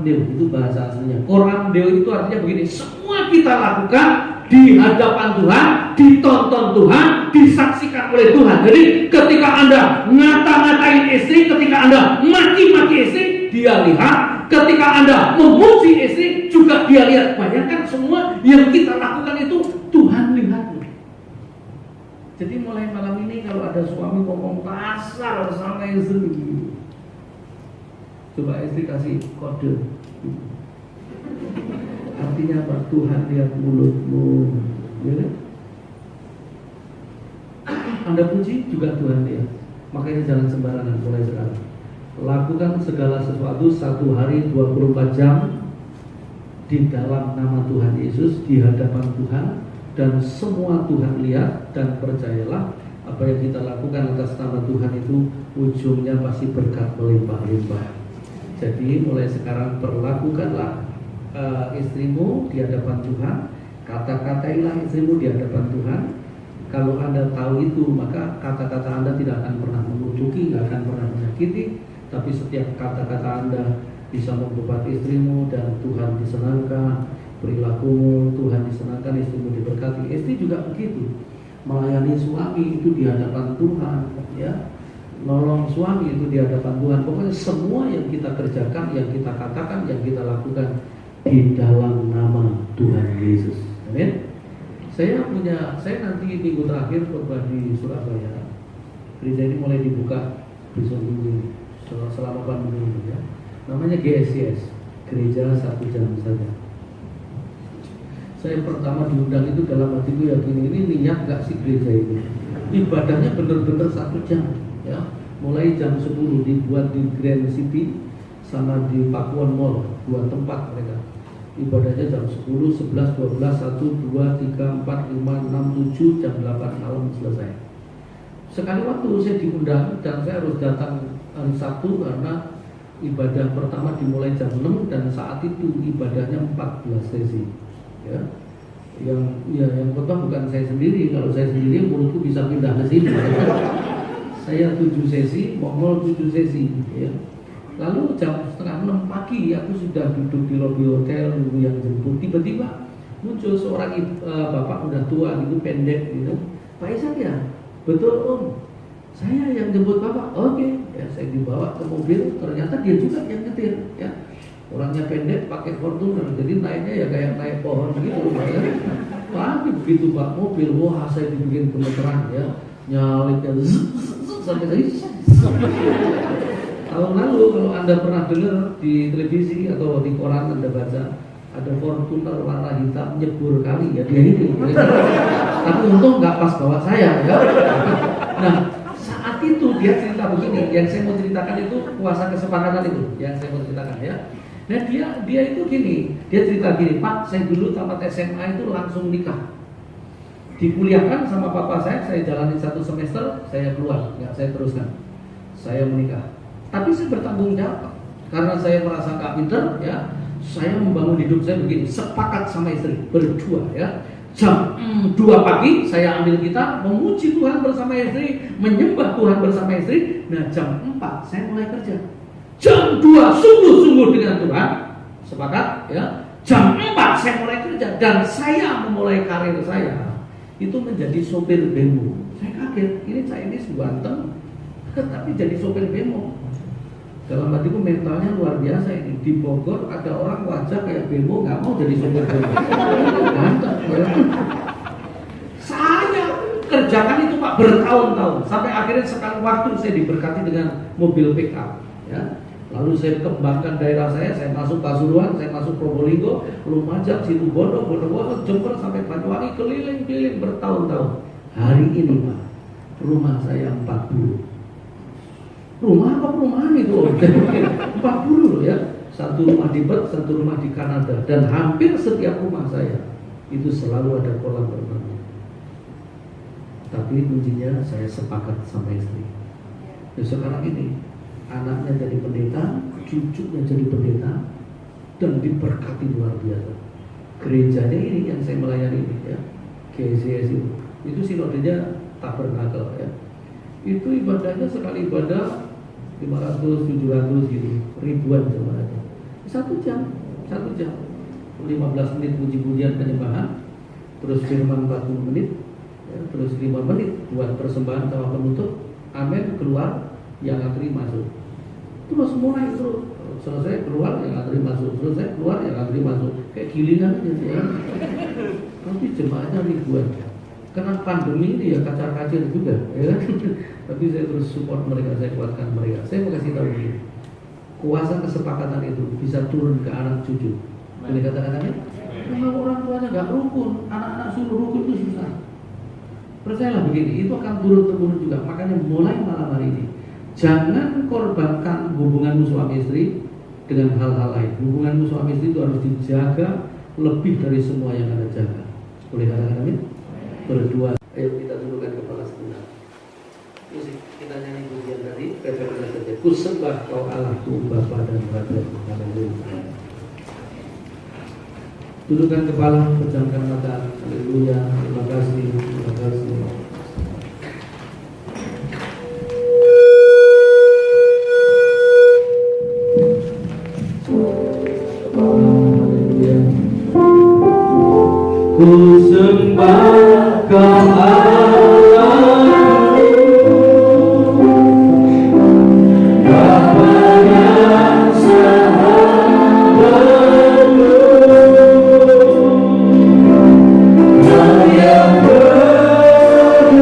itu bahasa aslinya. Korandeo itu artinya begini. Semua kita lakukan di hadapan Tuhan, ditonton Tuhan, disaksikan oleh Tuhan. Jadi ketika Anda ngata-ngatain istri, ketika Anda maki-maki istri, Dia lihat. Ketika Anda memuji istri, juga Dia lihat. Bayangkan semua yang kita lakukan itu Tuhan lihat. Jadi mulai malam ini kalau ada suami ngomong kasar sama istri, coba istri kasih kode. Artinya apa? Tuhan lihat mulutmu, ya? Anda puji juga Tuhan lihat. Makanya jangan sembarangan mulai sekarang. Lakukan segala sesuatu 1 hari 24 jam di dalam nama Tuhan Yesus, di hadapan Tuhan, dan semua Tuhan lihat. Dan percayalah, apa yang kita lakukan atas nama Tuhan itu ujungnya pasti berkat melimpah-limpah. Jadi mulai sekarang perlakukanlah istrimu di hadapan Tuhan, kata-katailah istrimu di hadapan Tuhan. Kalau Anda tahu itu, maka kata-kata Anda tidak akan pernah mengutuki, tidak akan pernah menyakiti. Tapi setiap kata-kata Anda bisa membuat istrimu dan Tuhan disenangkan, perilakumu Tuhan disenangkan, istrimu diberkati. Istri juga begitu, melayani suami itu di hadapan Tuhan, ya, nolong suami itu di hadapan Tuhan. Pokoknya semua yang kita kerjakan, yang kita katakan, yang kita lakukan di dalam nama Tuhan Yesus. Amin. Saya nanti minggu terakhir khotbah di Surabaya. Gereja ini mulai dibuka besok minggu selama pandemi, ya. Namanya GSCS, Gereja 1 Jam Saja. Saya pertama diundang itu dalam hatiku yakin ini niat gak sih gereja ini. Ibadahnya benar-benar 1 jam, ya. Mulai jam 10 dibuat di Grand City sama di Pakuan Mall, 2 tempat mereka. Ibadahnya jam 10, 11, 12, 1, 2, 3, 4, 5, 6, 7, jam 8 malam selesai. Sekali waktu saya diundang dan saya harus datang hari Sabtu karena ibadah pertama dimulai jam 6 dan saat itu ibadahnya 14 sesi. Ya. Yang khotbah bukan saya sendiri. Kalau saya sendiri mulutku bisa pindah ke sini. Saya 7 sesi, mongol 7 sesi, ya. Lalu jam setengah 6 pagi aku sudah duduk di lobi hotel nunggu yang jemput. Tiba-tiba muncul seorang bapak udah tua gitu, pendek gitu. Pak Isak ya? Betul Om, saya yang jemput Bapak. Oke. Ya, saya dibawa ke mobil, ternyata dia juga yang nyetir, ya. Orangnya pendek, pakai Fortuner, jadi naiknya ya kayak naik pohon gitu, ya. Tapi begitu Pak mobil, wah saya dibikin gemeteran, ya. Nyalipnya sampai tadi. Tahun lalu kalau Anda pernah dengar di televisi atau di koran Anda baca ada Fortuner warna hitam nyebur kali, ya dia ini. Ya. Tapi untung nggak pas bawa saya, ya. Nah, saat itu dia cerita begini, yang saya mau ceritakan itu kuasa kesepakatan itu, yang saya mau ceritakan, ya. Nah dia itu gini, dia cerita gini, Pak, saya dulu tamat SMA itu langsung nikah. Dikuliahkan sama papa saya jalani 1 semester, saya keluar, nggak saya teruskan. Saya menikah. Tapi saya bertanggung jawab karena saya merasa nggak pinter, ya. Saya membangun hidup saya begini, sepakat sama istri berdua, ya. Jam 2 pagi saya ambil gitar, memuji Tuhan bersama istri, menyembah Tuhan bersama istri. Nah, jam 4 saya mulai kerja. Jam 2 sungguh-sungguh dengan Tuhan, sepakat, ya. Jam 4 saya mulai kerja dan saya memulai karir saya itu menjadi sopir bemo. Saya kaget, ini Chinese ganteng tapi jadi sopir bemo. Dalam hatiku mentalnya luar biasa ini. Di Bogor ada orang wajah kayak bemo nggak mau jadi sopir bemo. Ganteng, ya. Saya kerjakan itu Pak bertahun-tahun sampai akhirnya sekali waktu saya diberkati dengan mobil pickup, ya. Lalu saya kembangkan daerah saya masuk Pasuruan, saya masuk Probolinggo, Lumajang, Situbondo, Bondowoso, Jember sampai Banyuwangi, keliling-keliling bertahun-tahun. Hari ini Pak, rumah saya 40. Rumah apa perumahan itu? 40 loh, ya. Satu rumah di Perth, satu rumah di Kanada, dan hampir setiap rumah saya itu selalu ada kolam renang. Tapi kuncinya saya sepakat sama istri. Ya, sekarang ini anaknya jadi pendeta, cucunya jadi pendeta, dan diberkati luar biasa. Gerejanya ini yang saya melayani ini, ya, GCS itu sinodenya tabernakel, ya. Itu ibadahnya sekali ibadah 500, 700 gitu, ribuan jemaatnya. 1 jam, 15 menit puji-pujian penyembahan, terus firman 40 menit, ya, terus 5 menit buat persembahan sama penutup, amin, keluar, yang antri masuk. Terus mulai terus, selesai keluar, yang antri masuk, selesai keluar, yang antri masuk, kayak gilingan aja, ya. Tapi jemaahnya ribuan. Karena pandemi ini ya kacar-kacir juga, ya. Tapi saya terus support mereka, saya kuatkan mereka. Saya mau kasih tahu begini, kuasa kesepakatan itu bisa turun ke anak cucu. Boleh katakan ya? Kalau orang tuanya nggak rukun, anak-anak suruh rukun itu susah. Percayalah begini, itu akan turun-temurun juga. Makanya mulai malam hari ini, jangan korbankan hubunganmu suami istri dengan hal-hal lain. Hubunganmu suami istri itu harus dijaga lebih dari semua yang Anda jaga. Boleh katakan amin? Berdua. Ayo kita tundukkan kepala sebentar. Musik kita nyanyi pujian tadi. Katakanlah saja, ku sembah Kau Allahku, Bapa dan Raja-Ku. Haleluya. Tundukkan kepala, pejamkan mata. Haleluya. Terima kasih. Terima kasih. Ku sembah Kau Allahku, Bapa dan Sahabatku, Kau yang berdiri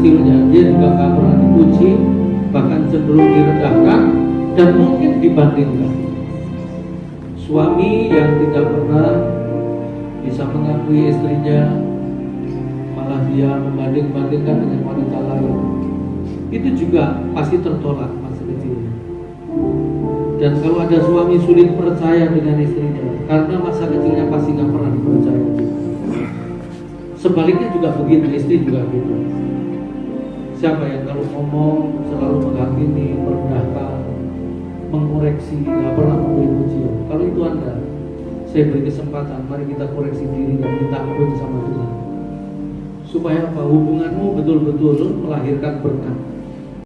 detailnya, dia juga nggak pernah dipuji, bahkan cenderung direndahkan dan mungkin dibandingkan. Suami yang tidak pernah bisa mengakui istrinya, malah dia membanding-bandingkan dengan wanita lain, itu juga pasti tertolak masa kecilnya. Dan kalau ada suami sulit percaya dengan istrinya karena masa kecilnya pasti nggak pernah dipercaya. Sebaliknya juga begitu, istri juga gitu. Siapa yang kalau ngomong selalu menghakimi, merendahkan, mengoreksi, nggak pernah memberi pujian. Kalau itu Anda, saya beri kesempatan, mari kita koreksi diri dan minta ampun sama Tuhan, supaya apa? Hubunganmu betul-betul melahirkan berkat.